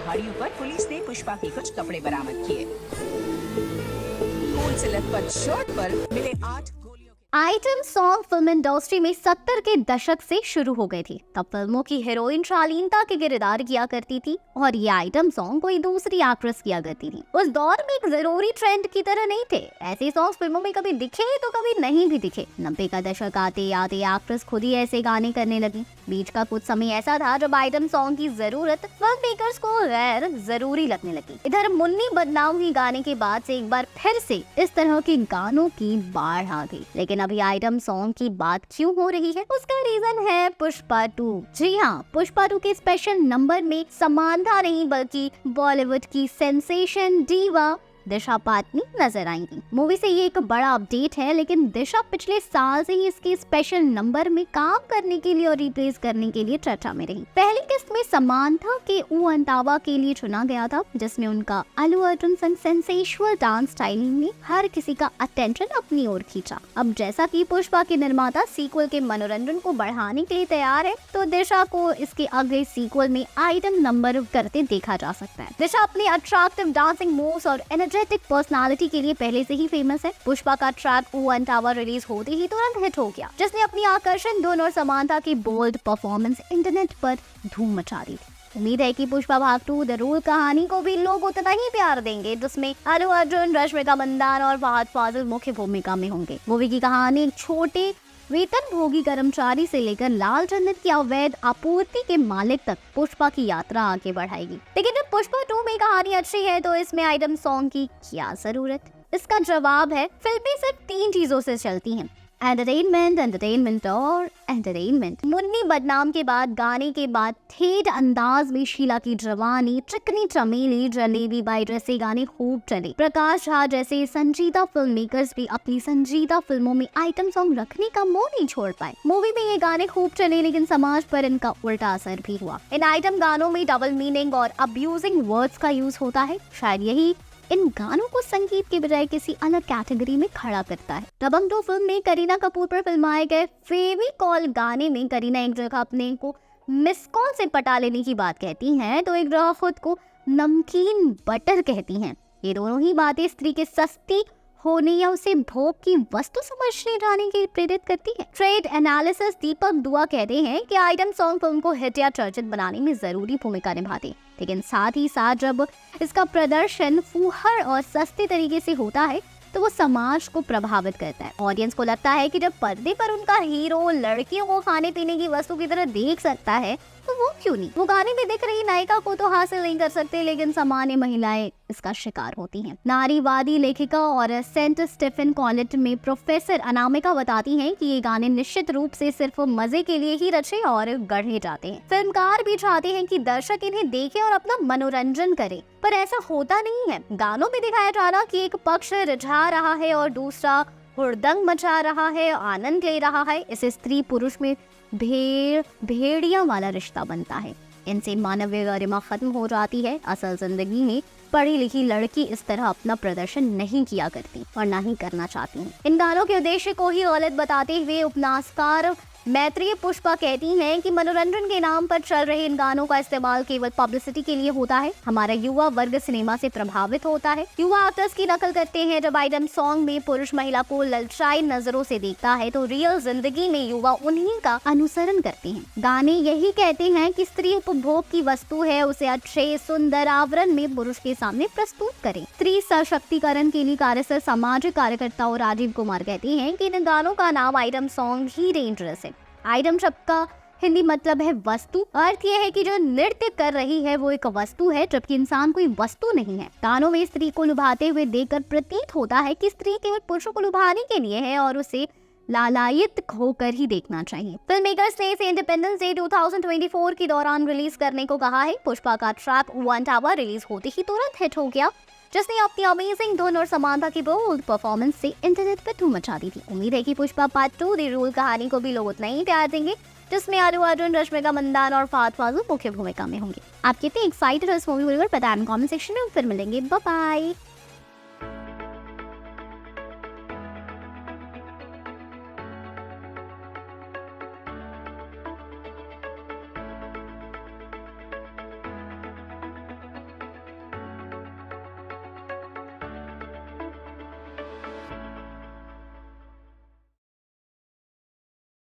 पहाड़ियों पर पुलिस ने पुष्पा के कुछ कपड़े बरामद किए। फूल से लथपथ शर्ट पर मिले 8 गोलियों के आइटम सॉन्ग फिल्म इंडस्ट्री में 70 के दशक से शुरू हो गए थे। तब फिल्मों की हीरोइन शालीनता के किरदार किया करती थी और ये आइटम सॉन्ग कोई दूसरी एक्ट्रेस किया करती थी। उस दौर में एक जरूरी ट्रेंड की तरह नहीं थे। ऐसे सॉन्ग फिल्मों में कभी दिखे तो कभी नहीं भी दिखे। 90 का दशक आते आते एक्ट्रेस खुद ही ऐसे गाने करने लगी। बीच का कुछ समय ऐसा था जब आइटम सॉन्ग की जरूरत फिल्म मेकर्स को गैर जरूरी लगने लगी। इधर मुन्नी बदनाम हुई गाने के बाद से एक बार फिर से इस तरह के गानों की बाढ़ आ गई। लेकिन अभी आइटम सॉन्ग की बात क्यों हो रही है, उसका रीजन है पुष्पा 2। जी हाँ, पुष्पा 2 के स्पेशल नंबर में समांथा नहीं बल्कि बॉलीवुड की सेंसेशन डीवा दिशा पाटनी नजर आएंगी। मूवी से ये एक बड़ा अपडेट है, लेकिन दिशा पिछले साल से ही इसके स्पेशल नंबर में काम करने के लिए और रिप्लेस करने के लिए चर्चा में रही। पहली किस्त में समांथा के ऊ अंतावा के लिए चुना गया था, जिसमें उनका अल्लू अर्जुन संग सेंसेशुअल डांस स्टाइलिंग ने हर किसी का अटेंशन अपनी ओर खींचा। अब जैसा कि पुष्पा के निर्माता सीक्वल के मनोरंजन को बढ़ाने के लिए तैयार है, तो दिशा को इसके अगले सीक्वल में आइटम नंबर करते देखा जा सकता है। दिशा अपने अट्रैक्टिव डांसिंग मूव्स और एनर्जेटिक पर्सनालिटी के लिए पहले से ही फेमस है। पुष्पा का ट्रैक ऊ अंतावा रिलीज होते ही तुरंत हिट हो गया, जिसने अपनी आकर्षण धुन और समांथा की बोल्ड परफॉर्मेंस इंटरनेट पर धूम मचा दी। उम्मीद है कि पुष्पा भाग 2 द रूल कहानी को भी लोग उतना ही प्यार देंगे, जिसमें अल्लू अर्जुन, रश्मिका मंदाना और फहद फाजिल मुख्य भूमिका में होंगे। मूवी की कहानी एक छोटे वेतन भोगी कर्मचारी से लेकर लाल चंदन की अवैध आपूर्ति के मालिक तक पुष्पा की यात्रा आगे बढ़ाएगी। लेकिन जब पुष्पा 2 में कहानी अच्छी है तो इसमें आइटम सॉन्ग की क्या जरूरत? इसका जवाब है, फिल्में सिर्फ 3 चीजों से चलती हैं: एंटरटेनमेंट, एंटरटेनमेंट और एंटरटेनमेंट। मुन्नी बदनाम के बाद गाने के बाद ठेठ अंदाज में शीला की जवानी, चिकनी चमेली, जलेबी बाई जैसे गाने खूब चले। प्रकाश झा जैसे संजीदा फिल्म मेकर्स भी अपनी संजीदा फिल्मों में आइटम सॉन्ग रखने का मोह नहीं छोड़ पाए। मूवी में ये गाने खूब चले, लेकिन समाज पर इनका उल्टा असर भी हुआ। इन आइटम गानों में डबल मीनिंग और अब्यूजिंग वर्ड्स का यूज होता है। शायद यही इन गानों को संगीत के बजाय किसी अलग कैटेगरी में खड़ा करता है। दबंग 2 फिल्म में करीना कपूर पर फिल्माए गए फेविकॉल गाने में करीना एक जगह अपने को मिस कॉल से पटा लेने की बात कहती हैं, तो एक जगह खुद को नमकीन बटर कहती हैं। ये दोनों ही बातें स्त्री के सस्ती होने या उसे भोग की वस्तु समझने जाने के लिए प्रेरित करती है। ट्रेड एनालिसिस दीपक दुआ कहते हैं कि आइटम सॉन्ग फिल्म को हिट या चर्चित बनाने में जरूरी भूमिका निभाते हैं, लेकिन साथ ही साथ जब इसका प्रदर्शन फूहड़ और सस्ते तरीके से होता है तो वो समाज को प्रभावित करता है। ऑडियंस को लगता है कि जब पर्दे पर उनका हीरो लड़कियों को खाने पीने की वस्तु की तरह देख सकता है, तो वो क्यों नहीं? वो गाने में दिख रही नायिका को तो हासिल नहीं कर सकते, लेकिन सामान्य महिलाएं इसका शिकार होती हैं। नारीवादी लेखिका और सेंट स्टीफन कॉलेज में प्रोफेसर अनामिका बताती हैं कि ये गाने निश्चित रूप से सिर्फ मजे के लिए ही रचे और गढ़े जाते हैं। फिल्मकार भी चाहते हैं कि दर्शक इन्हें देखें और अपना मनोरंजन करें, पर ऐसा होता नहीं है। गानों में दिखाया जा रहा कि एक पक्ष रिझा रहा है और दूसरा हुड़दंग मचा रहा है, आनंद ले रहा है। इसे स्त्री पुरुष में भेड़िया वाला रिश्ता बनता है। इनसे मानवीय गरिमा खत्म हो जाती है। असल जिंदगी में पढ़ी लिखी लड़की इस तरह अपना प्रदर्शन नहीं किया करती और ना ही करना चाहती है। इन गानों के उद्देश्य को ही गलत बताते हुए उपन्यासकार मैत्री पुष्पा कहती हैं कि मनोरंजन के नाम पर चल रहे इन गानों का इस्तेमाल केवल पब्लिसिटी के लिए होता है। हमारा युवा वर्ग सिनेमा से प्रभावित होता है। युवा एक्टर्स की नकल करते हैं। जब आइटम सॉन्ग में पुरुष महिला को ललचाई नजरों से देखता है, तो रियल जिंदगी में युवा उन्हीं का अनुसरण करते हैं। गाने यही कहते हैं कि स्त्री उपभोग की वस्तु है, उसे अच्छे सुंदर आवरण में पुरुष के सामने प्रस्तुत करें। स्त्री सशक्तिकरण के लिए कार्यरत सामाजिक कार्यकर्ता और राजीव कुमार कहते हैं कि इन गानों का नाम आइटम सॉन्ग ही डेंजरस है। आइटम शब्द का हिंदी मतलब है वस्तु। अर्थ यह है कि जो नृत्य कर रही है वो एक वस्तु है, जबकि इंसान कोई वस्तु नहीं है। गानों में स्त्री को लुभाते हुए देखकर प्रतीत होता है कि स्त्री केवल पुरुषों को लुभाने के लिए है और उसे लालायित होकर ही देखना चाहिए। फिल्म मेकर्स ने इसे इंडिपेंडेंस डे 2024 के दौरान रिलीज करने को कहा है। पुष्पा का ट्रैक ऊ अंतावा रिलीज होते ही तुरंत हिट हो गया, जिसने अपनी अमेजिंग धुन और समांथा की बोल्ड परफॉर्मेंस से इंटरनेट पर धूम मचा दी थी। उम्मीद है कि पुष्पा पार्ट 2 द रूल कहानी को भी लोग उतना ही प्यार देंगे, जिसमें अल्लू अर्जुन, रश्मिका मंदाना और फहद फाजिल मुख्य भूमिका में होंगे। आप कितने एक्साइटेड हो इस मूवी को बताएं कमेंट सेक्शन में। फिर मिलेंगे, बाय बाय।